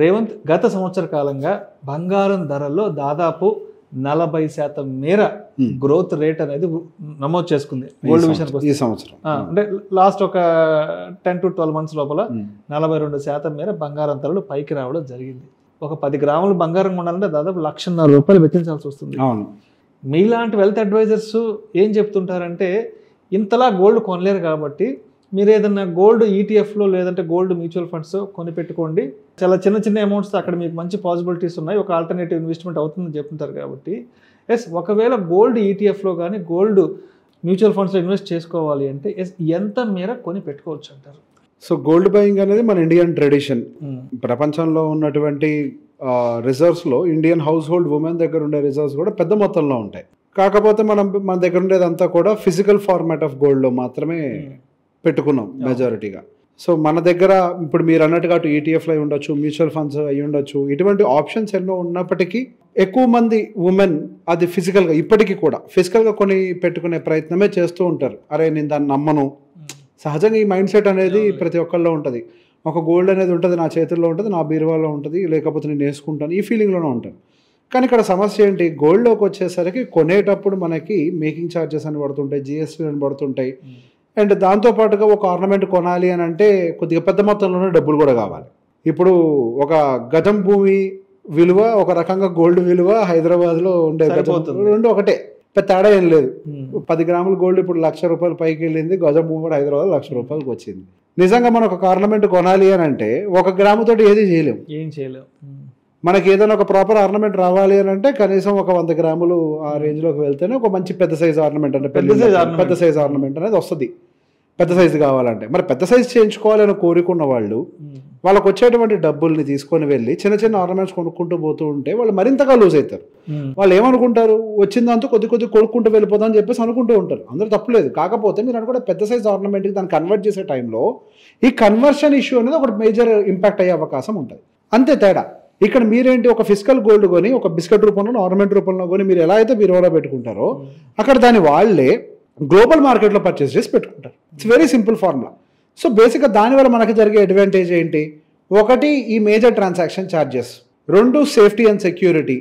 రేవంత్ గత సంవత్సర కాలంగా బంగారం ధరల్లో దాదాపు 40% మేర గ్రోత్ రేట్ అనేది నమోదు చేసుకుంది గోల్డ్ విషయానికి. ఈ సంవత్సరం అంటే లాస్ట్ ఒక 10 to 12 months లోపల 42% మేర బంగారం ధరలు పైకి రావడం జరిగింది. ఒక 10 గ్రాములు బంగారం కొనాలంటే దాదాపు ₹1,50,000 వెచ్చించాల్సి వస్తుంది. అవును. మీలాంటి వెల్త్ అడ్వైజర్స్ ఏం చెప్తుంటారంటే ఇంతలా గోల్డ్ కొనలేరు కాబట్టి మీరు ఏదన్నా గోల్డ్ ఈటీఎఫ్లో లేదంటే గోల్డ్ మ్యూచువల్ ఫండ్స్ కొని పెట్టుకోండి, చాలా చిన్న చిన్న అమౌంట్స్ అక్కడ మీకు మంచి పాసిబిలిటీస్ ఉన్నాయి, ఒక ఆల్టర్నేటివ్ ఇన్వెస్ట్మెంట్ అవుతుందని చెప్తుంటారు. కాబట్టి ఒకవేళ గోల్డ్ ఈటీఎఫ్లో కానీ గోల్డ్ మ్యూచువల్ ఫండ్స్లో ఇన్వెస్ట్ చేసుకోవాలి అంటే ఎంత మేర కొని పెట్టుకోవచ్చు అంటారు? సో గోల్డ్ బయింగ్ అనేది మన ఇండియన్ ట్రెడిషన్. ప్రపంచంలో ఉన్నటువంటి రిజర్వ్స్లో ఇండియన్ హౌస్ హోల్డ్ ఉమెన్ దగ్గర ఉండే రిజర్వ్స్ కూడా పెద్ద మొత్తంలో ఉంటాయి. కాకపోతే మన దగ్గర ఉండేదంతా కూడా ఫిజికల్ ఫార్మాట్ ఆఫ్ గోల్డ్లో మాత్రమే పెట్టుకున్నాం మెజారిటీగా. సో మన దగ్గర ఇప్పుడు మీరు అన్నట్టుగా అటు ఈటీఎఫ్లు అయి ఉండొచ్చు, మ్యూచువల్ ఫండ్స్ అయి ఉండొచ్చు, ఇటువంటి ఆప్షన్స్ ఎన్నో ఉన్నప్పటికీ ఎక్కువ మంది ఉమెన్ అది ఫిజికల్గా ఇప్పటికీ కూడా ఫిజికల్గా కొని పెట్టుకునే ప్రయత్నమే చేస్తూ ఉంటారు. అరే నేను దాన్ని నమ్మను. సహజంగా ఈ మైండ్ సెట్ అనేది ప్రతి ఒక్కళ్ళలో ఉంటుంది. ఒక గోల్డ్ అనేది ఉంటుంది, నా చేతుల్లో ఉంటుంది, నా బీరువాలో ఉంటుంది, లేకపోతే నేను వేసుకుంటాను, ఈ ఫీలింగ్లోనే ఉంటాను. కానీ ఇక్కడ సమస్య ఏంటి, గోల్డ్లోకి వచ్చేసరికి కొనేటప్పుడు మనకి మేకింగ్ ఛార్జెస్ అని పడుతుంటాయి, జిఎస్టీ అని పడుతుంటాయి. అండ్ దాంతోపాటుగా ఒక ఆర్నమెంట్ కొనాలి అని అంటే కొద్దిగా పెద్ద మొత్తంలోనే డబ్బులు కూడా కావాలి. ఇప్పుడు ఒక గజం భూమి విలువ ఒక రకంగా గోల్డ్ విలువ హైదరాబాద్లో ఉండే రెండు ఒకటే, పెద్ద తేడా ఏం లేదు. 10 గ్రాముల గోల్డ్ ఇప్పుడు ₹1,00,000 పైకి వెళ్ళింది, గజం భూమి కూడా హైదరాబాద్ ₹1,00,000 వచ్చింది. నిజంగా మనం ఒక ఆర్నమెంట్ కొనాలి అని అంటే 1 గ్రాముతో ఏది చేయలేము, ఏం చేయలేము. మనకి ఏదైనా ఒక ప్రాపర్ ఆర్నమెంట్ రావాలి అని అంటే కనీసం ఒక 100 గ్రాములు ఆ రేంజ్లోకి వెళ్తేనే ఒక మంచి పెద్ద సైజ్ ఆర్నమెంట్ అంటే పెద్ద సైజ్ ఆర్నమెంట్ అనేది వస్తుంది. పెద్ద సైజు కావాలంటే మరి పెద్ద సైజు చేయించుకోవాలని కోరుకున్న వాళ్ళు వాళ్ళకు వచ్చేటువంటి డబ్బుల్ని తీసుకొని వెళ్ళి చిన్న చిన్న ఆర్నమెంట్స్ కొనుక్కుంటూ పోతూ ఉంటే వాళ్ళు మరింతగా లూజ్ అవుతారు. వాళ్ళు ఏమనుకుంటారు, వచ్చిందంతా కొద్ది కొనుక్కుంటూ వెళ్ళిపోతాం అని చెప్పేసి అనుకుంటూ ఉంటారు. అందరూ తప్పులేదు. కాకపోతే మీరు అనుకుంటే పెద్ద సైజ్ ఆర్నమెంట్కి దాన్ని కన్వర్ట్ చేసే టైంలో ఈ కన్వర్షన్ ఇష్యూ అనేది ఒక మేజర్ ఇంపాక్ట్ అయ్యే అవకాశం ఉంటుంది. అంతే తేడా. ఇక్కడ మీరేంటి, ఒక ఫిజికల్ గోల్డ్ కొని ఒక బిస్కెట్ రూపంలో ఆర్నమెంట్ రూపంలో కొని మీరు ఎలా అయితే బీరువాలో పెట్టుకుంటారో అక్కడ దాన్ని వాళ్ళే గ్లోబల్ మార్కెట్లో పర్చేస్ చేసి పెట్టుకుంటారు. It's very simple formula. So బేసిక్గా దానివల్ల మనకి జరిగే అడ్వాంటేజ్ ఏంటి, ఒకటి ఈ major transaction charges, 2 safety and security,